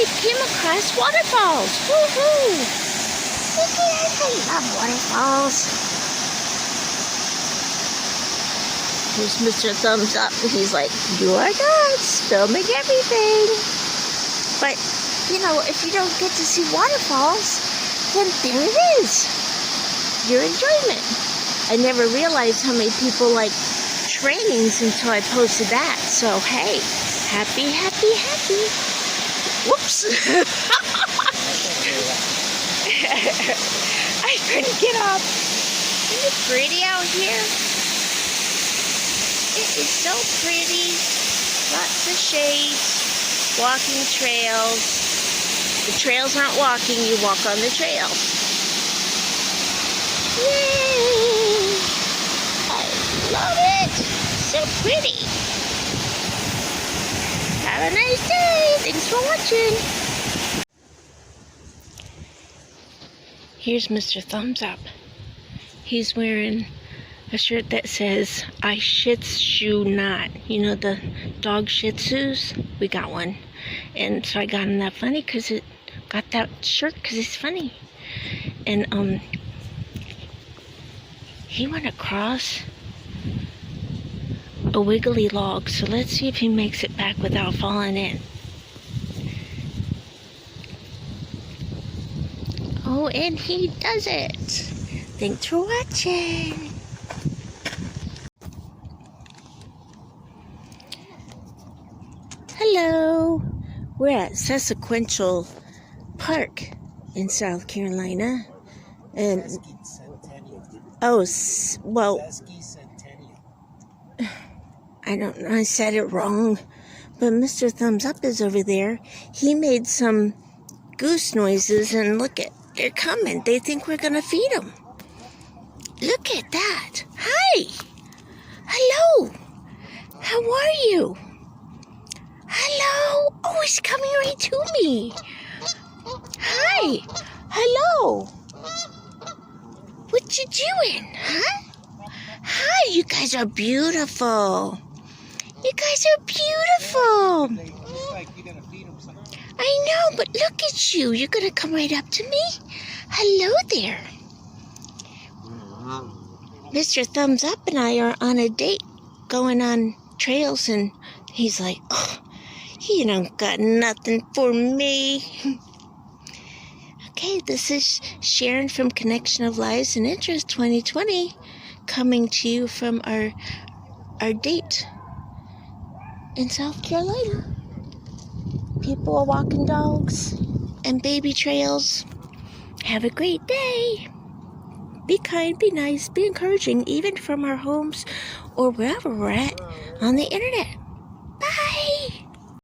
we came across waterfalls. Woohoo! I love waterfalls. Here's Mr. Thumbs Up. He's like, you are nuts, filming everything. But, you know, if you don't get to see waterfalls, then there it is. Your enjoyment. I never realized how many people like trainings until I posted that. So, hey, happy. Whoops. I couldn't get up. Isn't it pretty out here? It is so pretty. Lots of shades. Walking trails. The trails aren't walking, you walk on the trails. Yay! I love it. So pretty. Have a nice day. Thanks for watching. Here's Mr. Thumbs Up. He's wearing a shirt that says, I shih tzu not. You know the dog shih tzus? We got one. And so I got him that funny because it got that shirt because it's funny. And he went across a wiggly log. So let's see if he makes it back without falling in. Oh, and he does it. Thanks for watching. Hello. We're at Sequential Park in South Carolina. And oh, well, I don't know, I said it wrong. But Mr. Thumbs Up is over there. He made some goose noises, and look at, they're coming. They think we're going to feed them. Look at that. Hi. Hello. How are you? Hello. Oh, he's coming right to me. Hi. Hello. What you doing, huh? Hi, you guys are beautiful. You guys are beautiful. I know, but look at you. You're going to come right up to me? Hello there. Mr. Thumbs Up and I are on a date going on trails, and he's like, oh, he don't got nothing for me. Okay, this is Sharon from Connection of Lives and Interest 2020 coming to you from our date in South Carolina. People are walking dogs and baby trails. Have a great day. Be kind, be nice, be encouraging, even from our homes or wherever we're at on the internet. Bye.